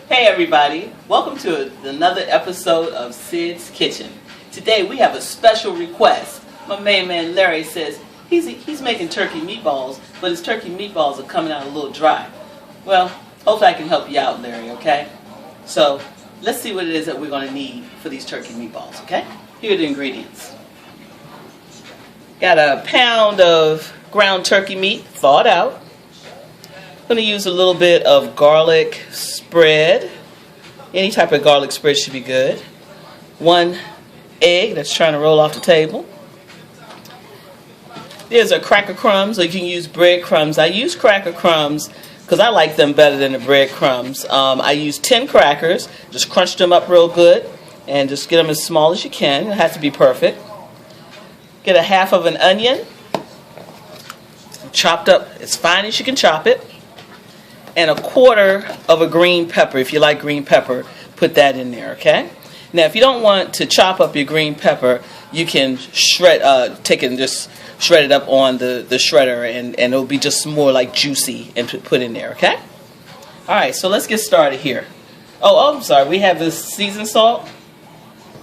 Hey everybody, welcome to another episode of Sid's Kitchen. Today we have a special request. My main man Larry says he's making turkey meatballs, but his turkey meatballs are coming out a little dry. Well, hopefully I can help you out, Larry, okay? So, let's see what it is that we're going to need for these turkey meatballs, okay? Here are the ingredients. Got a pound of ground turkey meat, thawed out. I'm going to use a little bit of garlic spread. Any type of garlic spread should be good. 1 egg that's trying to roll off the table. There's a cracker crumbs, or you can use bread crumbs. I use cracker crumbs because I like them better than the bread crumbs. I use 10 crackers, just crunch them up real good, and just get them as small as you can. It has to be perfect. Get a half of an onion, chopped up as fine as you can chop it. And 1/4 of a green pepper. If you like green pepper, put that in there, okay? Now, if you don't want to chop up your green pepper, you can take it and just shred it up on the shredder, and it'll be just more like juicy and put in there, okay? All right, so let's get started here. Oh, I'm sorry. We have this seasoned salt,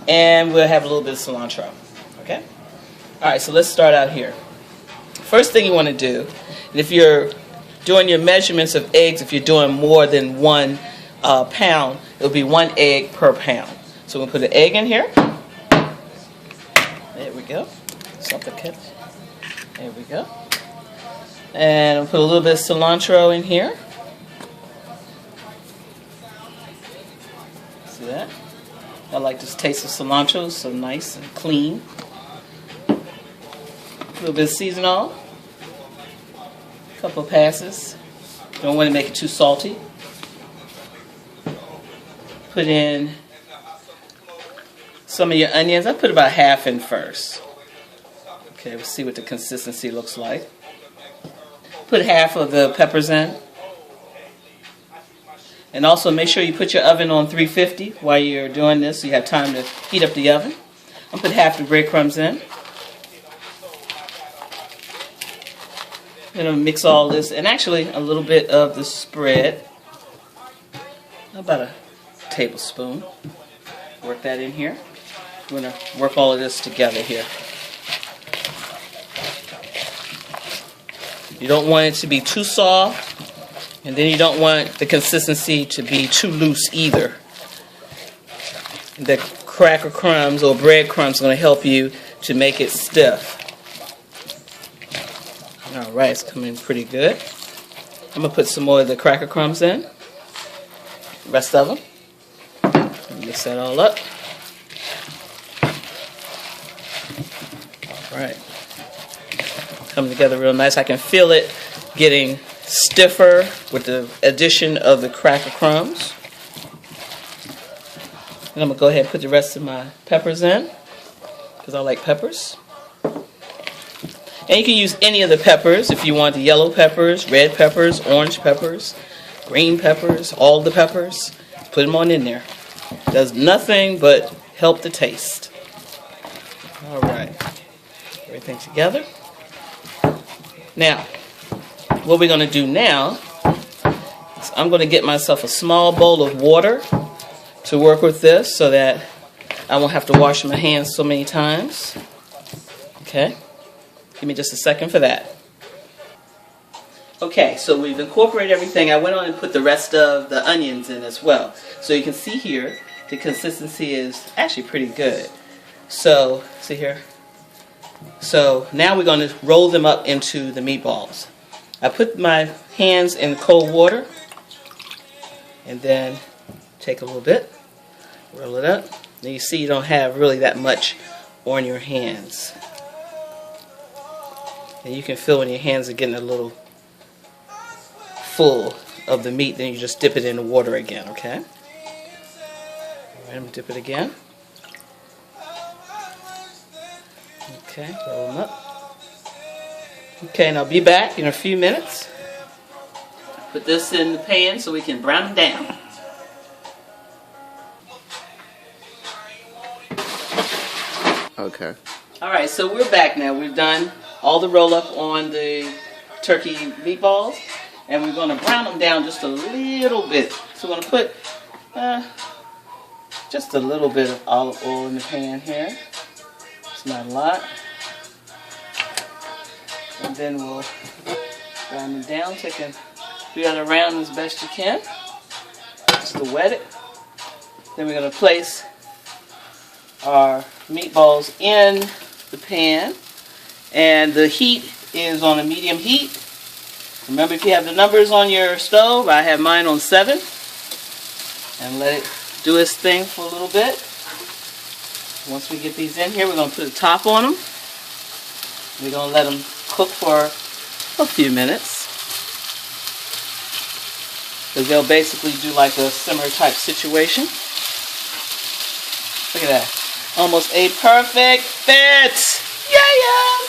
and we'll have a little bit of cilantro, okay? All right, so let's start out here. First thing you want to do, and if you're doing your measurements of eggs, if you're doing more than 1 pound, it'll be 1 egg per pound. So we'll put an egg in here. There we go. Something catch. There we go. And I'll put a little bit of cilantro in here. See that? I like this taste of cilantro, so nice and clean. A little bit of seasoning. Couple passes. Don't want to make it too salty. Put in some of your onions. I put about half in first. Okay, we'll see what the consistency looks like. Put half of the peppers in. And also make sure you put your oven on 350 while you're doing this, so you have time to heat up the oven. I'll put half the breadcrumbs in. I'm going to mix all this, and actually a little bit of the spread, about a tablespoon. Work that in here. We're going to work all of this together here. You don't want it to be too soft, and then you don't want the consistency to be too loose either. The cracker crumbs or bread crumbs are going to help you to make it stiff. Alright, it's coming pretty good. I'm going to put some more of the cracker crumbs in. The rest of them. Mix that all up. Alright. Coming together real nice. I can feel it getting stiffer with the addition of the cracker crumbs. And I'm going to go ahead and put the rest of my peppers in, because I like peppers. And you can use any of the peppers if you want, the yellow peppers, red peppers, orange peppers, green peppers, all the peppers. Put them on in there. Does nothing but help the taste. All right. Everything together. Now, what we're going to do now is I'm going to get myself a small bowl of water to work with this so that I won't have to wash my hands so many times. Okay. Give me just a second for that. Okay, so we've incorporated everything. I went on and put the rest of the onions in as well. So you can see here, the consistency is actually pretty good. So, see here? So now we're going to roll them up into the meatballs. I put my hands in cold water, and then take a little bit, roll it up. Now you see you don't have really that much on your hands. And you can feel when your hands are getting a little full of the meat, then you just dip it in the water again, okay? Alright, I'm going to dip it again. Okay, roll them up. Okay, and I'll be back in a few minutes. Put this in the pan so we can brown it down. Okay. Alright, so we're back now. We've done all the roll up on the turkey meatballs, and we're going to brown them down just a little bit. So we're going to put Just a little bit of olive oil in the pan here. It's not a lot. And then we'll grind it down, do that around as best you can, just to wet it. Then we're going to place our meatballs in the pan, and the heat is on a medium heat. Remember, if you have the numbers on your stove, I have mine on 7, and let it do its thing for a little bit. Once we get these in here, we're going to put a top on them. We're going to let them cook for a few minutes, because they'll basically do like a simmer type situation. Look at that. Almost a perfect fit. Yeah!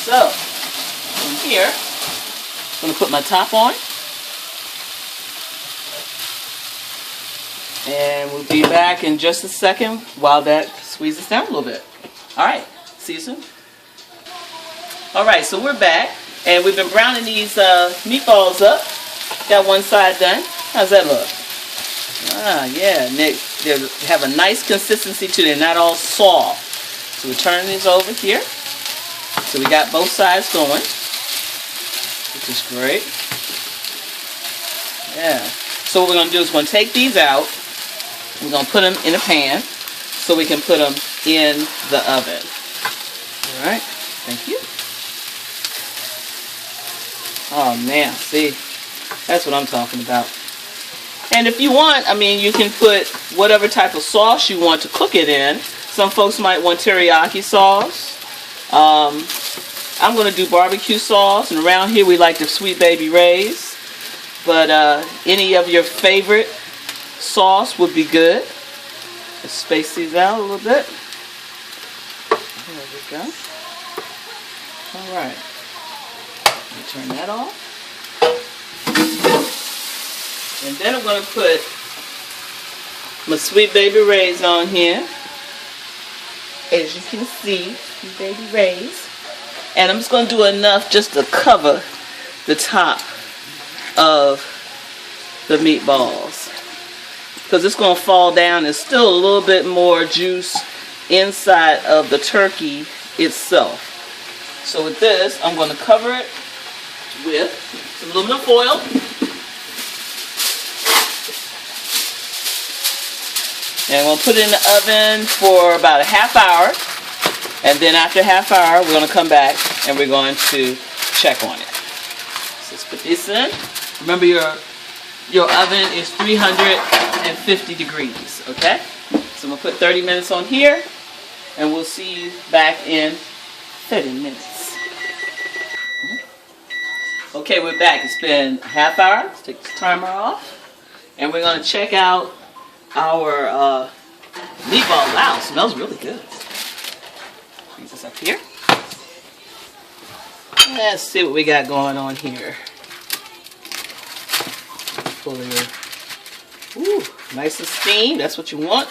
So, from here, I'm going to put my top on. And we'll be back in just a second while that squeezes down a little bit. Alright, see you soon. Alright, so we're back. And we've been browning these meatballs up. Got one side done. How's that look? Ah, yeah. They have a nice consistency to them. They're not all soft. So we're turning these over here. So we got both sides going, which is great. Yeah. So what we're going to do is we're going to take these out. We're going to put them in a pan so we can put them in the oven. Alright. Thank you. Oh man, see, that's what I'm talking about. And if you want, I mean, you can put whatever type of sauce you want to cook it in. Some folks might want teriyaki sauce. I'm going to do barbecue sauce, and around here we like the Sweet Baby Ray's. But any of your favorite sauce would be good. Let's space these out a little bit. There we go. Alright. Turn that off. And then I'm going to put my Sweet Baby Ray's on here. As you can see, Sweet Baby Ray's. And I'm just going to do enough just to cover the top of the meatballs. Because it's going to fall down. There's still a little bit more juice inside of the turkey itself. So with this, I'm going to cover it with some aluminum foil. And we'll put it in the oven for about a half hour. And then after a half hour, we're going to come back and we're going to check on it. So let's put this in. Remember, your oven is 350 degrees, okay? So I'm going to put 30 minutes on here, and we'll see you back in 30 minutes. Okay, we're back. It's been a half hour. Let's take the timer off. And we're going to check out our meatball. Wow, it smells really good. Bring this up here. Let's see what we got going on here. Pull it. Ooh, nice and steamed. That's what you want.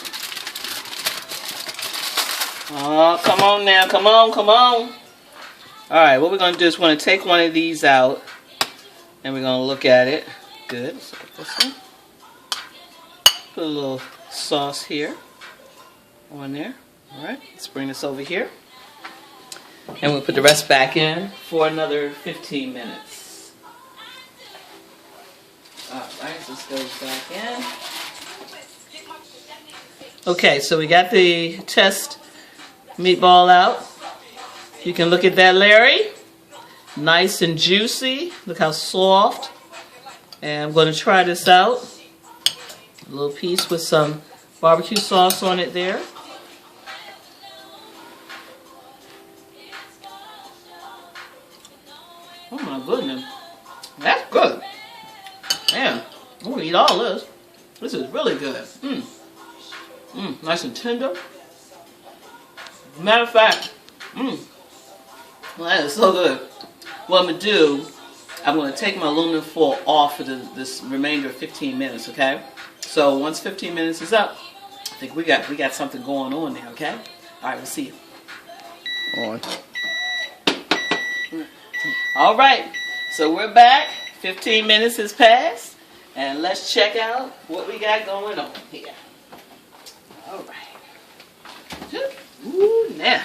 Oh, come on now. Come on, come on. Alright, what we're going to do is we're going to take one of these out. And we're going to look at it. Good. Let's look at this one. Put a little sauce here. On there. Alright, let's bring this over here. And we'll put the rest back in for another 15 minutes. Alright, so this goes back in. Okay, so we got the test meatball out. You can look at that, Larry. Nice and juicy. Look how soft. And I'm going to try this out. A little piece with some barbecue sauce on it there. Oh my goodness. That's good. Man, I'm going to eat all this. This is really good. Nice and tender. Matter of fact, well, that is so good. What I'm going to do, I'm going to take my aluminum foil off for this remainder of 15 minutes, okay? So once 15 minutes is up, I think we got something going on there, okay? All right, we'll see you. On. All right, so we're back. 15 minutes has passed, And let's check out what we got going on here. All right. Ooh, now.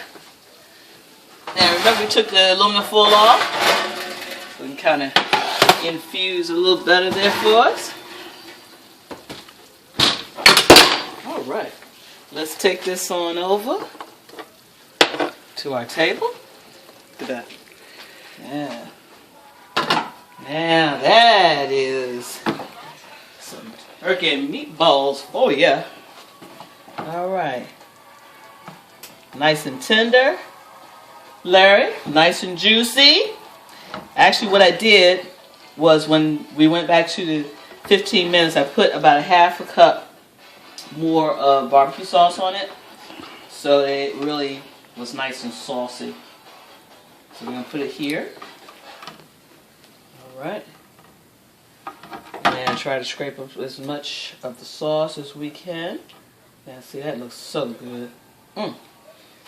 Now remember we took the aluminum foil off. We can kind of infuse a little better there for us. All right. Let's take this on over to our table. Look at that. Yeah. Now that is some turkey and meatballs for you. All right. Nice and tender, Larry. Nice and juicy. Actually, what I did was when we went back to the 15 minutes, I put about a half a cup more of barbecue sauce on it. So it really was nice and saucy. So we're going to put it here. Alright. And try to scrape up as much of the sauce as we can. Yeah, see, that looks so good. Get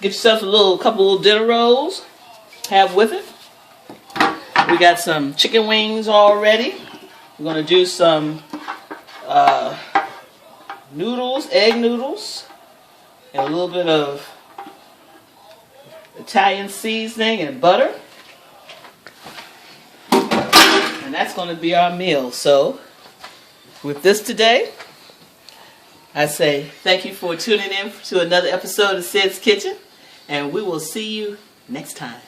yourself a couple little dinner rolls. Have with it. We got some chicken wings already. We're going to do some noodles, egg noodles, and a little bit of Italian seasoning and butter. And that's going to be our meal. So, with this today, I say thank you for tuning in to another episode of Sid's Kitchen, and we will see you next time.